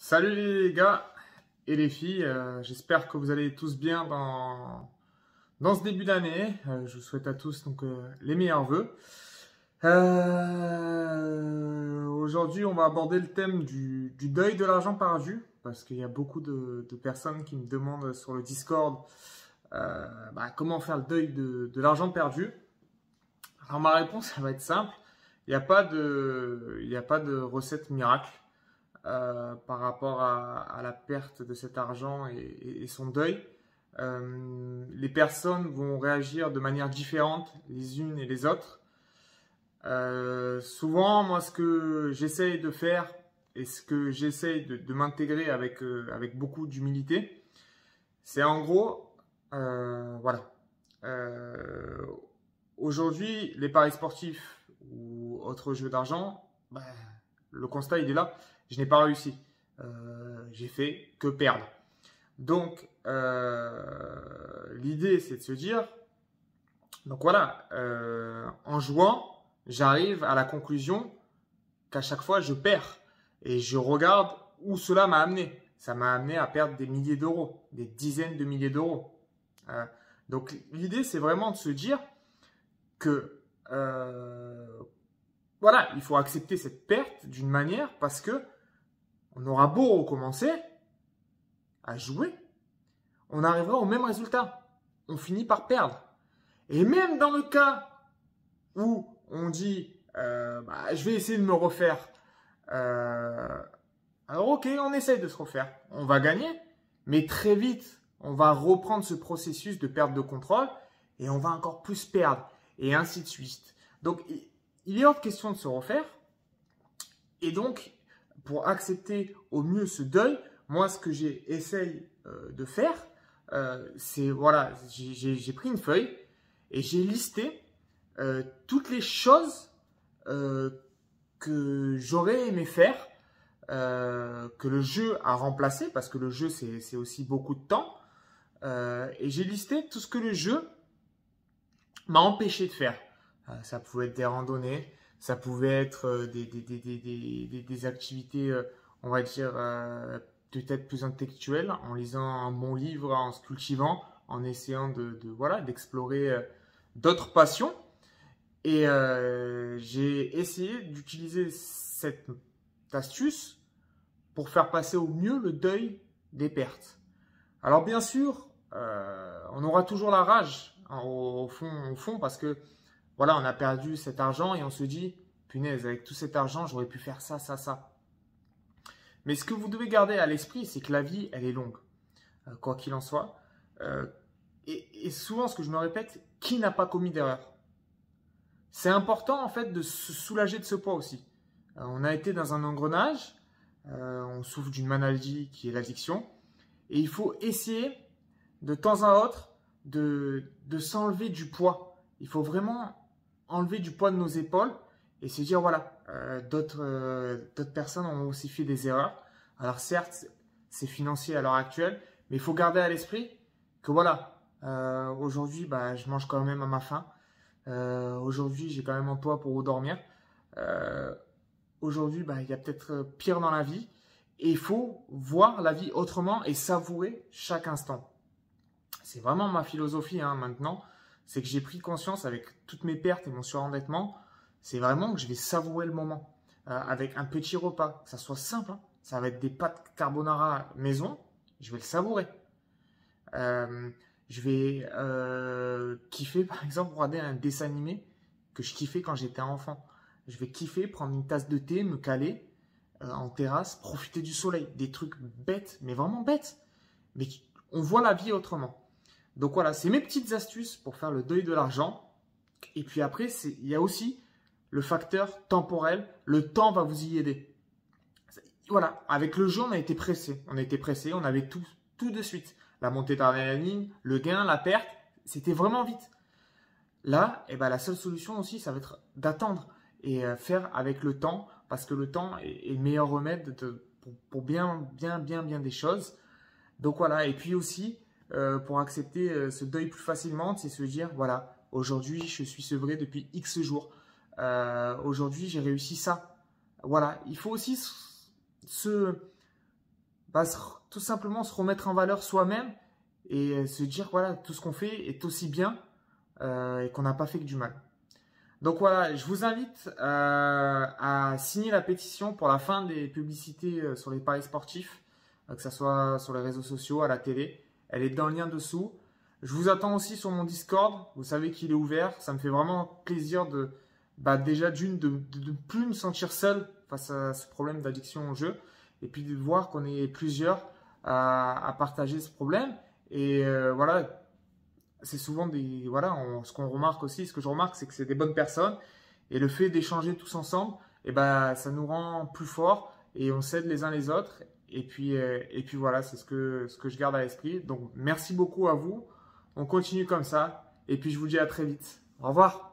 Salut les gars et les filles, j'espère que vous allez tous bien dans ce début d'année. Je vous souhaite à tous les meilleurs vœux. Aujourd'hui, on va aborder le thème du deuil de l'argent perdu parce qu'il y a beaucoup de personnes qui me demandent sur le Discord comment faire le deuil de l'argent perdu. Alors ma réponse, ça va être simple. Il n'y a pas de recette miracle. Par rapport à la perte de cet argent et son deuil. Les personnes vont réagir de manière différente les unes et les autres. Souvent, moi, ce que j'essaye de faire et ce que j'essaye de m'intégrer avec beaucoup d'humilité, c'est en gros, voilà. Aujourd'hui, les paris sportifs ou autres jeux d'argent, le constat, il est là. Je n'ai pas réussi. J'ai fait que perdre. Donc, l'idée, c'est de se dire, donc voilà, en jouant, j'arrive à la conclusion qu'à chaque fois, je perds. Et je regarde où cela m'a amené. Ça m'a amené à perdre des milliers d'euros, des dizaines de milliers d'euros. Donc, l'idée, c'est vraiment de se dire que, voilà, il faut accepter cette perte d'une manière parce que on aura beau recommencer à jouer, on arrivera au même résultat. On finit par perdre. Et même dans le cas où on dit je vais essayer de me refaire, alors ok, on essaye de se refaire. On va gagner, mais très vite, on va reprendre ce processus de perte de contrôle et on va encore plus perdre et ainsi de suite. Donc, il est hors de question de se refaire. Et donc, pour accepter au mieux ce deuil, moi, ce que j'essaye de faire, c'est, voilà, j'ai pris une feuille et j'ai listé toutes les choses que j'aurais aimé faire, que le jeu a remplacé, parce que le jeu, c'est aussi beaucoup de temps. Et j'ai listé tout ce que le jeu m'a empêché de faire. Ça pouvait être des randonnées, ça pouvait être des activités, on va dire, peut-être plus intellectuelles, en lisant un bon livre, en se cultivant, en essayant voilà, d'explorer d'autres passions. Et j'ai essayé d'utiliser cette astuce pour faire passer au mieux le deuil des pertes. Alors bien sûr, on aura toujours la rage au fond, parce que voilà, on a perdu cet argent et on se dit, punaise, avec tout cet argent, j'aurais pu faire ça, ça, ça. Mais ce que vous devez garder à l'esprit, c'est que la vie, elle est longue, quoi qu'il en soit. Et souvent, ce que je me répète, qui n'a pas commis d'erreur? C'est important, en fait, de se soulager de ce poids aussi. On a été dans un engrenage, on souffre d'une maladie qui est l'addiction, et il faut essayer, de temps à autre, de s'enlever du poids. Il faut vraiment enlever du poids de nos épaules et se dire, voilà, d'autres personnes ont aussi fait des erreurs. Alors certes, c'est financier à l'heure actuelle, mais il faut garder à l'esprit que voilà, aujourd'hui, je mange quand même à ma faim. Aujourd'hui, j'ai quand même un toit pour dormir. Aujourd'hui, il y a peut-être pire dans la vie. Et il faut voir la vie autrement et savourer chaque instant. C'est vraiment ma philosophie maintenant. C'est que j'ai pris conscience avec toutes mes pertes et mon surendettement, c'est vraiment que je vais savourer le moment. Avec un petit repas, que ça soit simple, ça va être des pâtes carbonara maison, je vais le savourer. Je vais kiffer, par exemple, regarder un dessin animé que je kiffais quand j'étais enfant. Je vais kiffer, prendre une tasse de thé, me caler en terrasse, profiter du soleil. Des trucs bêtes, mais vraiment bêtes. Mais on voit la vie autrement. Donc voilà, c'est mes petites astuces pour faire le deuil de l'argent. Et puis après, il y a aussi le facteur temporel. Le temps va vous y aider. Voilà, avec le jeu, on a été pressé. On avait tout de suite. La montée d'adrénaline, le gain, la perte, c'était vraiment vite. Là, la seule solution aussi, ça va être d'attendre et faire avec le temps, parce que le temps est le meilleur remède pour bien des choses. Donc voilà, et puis aussi, pour accepter ce deuil plus facilement, c'est se dire, voilà, aujourd'hui, je suis sevré depuis X jours. Aujourd'hui, j'ai réussi ça. Voilà, il faut aussi tout simplement se remettre en valeur soi-même et se dire voilà, tout ce qu'on fait est aussi bien et qu'on n'a pas fait que du mal. Donc voilà, je vous invite à signer la pétition pour la fin des publicités sur les paris sportifs, que ce soit sur les réseaux sociaux, à la télé. Elle est dans le lien dessous. Je vous attends aussi sur mon Discord. Vous savez qu'il est ouvert. Ça me fait vraiment plaisir déjà de ne plus me sentir seul face à ce problème d'addiction au jeu. Et puis de voir qu'on est plusieurs à partager ce problème. Et voilà, c'est souvent ce qu'on remarque aussi, ce que je remarque, c'est que c'est des bonnes personnes. Et le fait d'échanger tous ensemble, ça nous rend plus forts et on s'aide les uns les autres. Et puis voilà, c'est ce que je garde à l'esprit. Donc merci beaucoup à vous. On continue comme ça. Et puis je vous dis à très vite. Au revoir.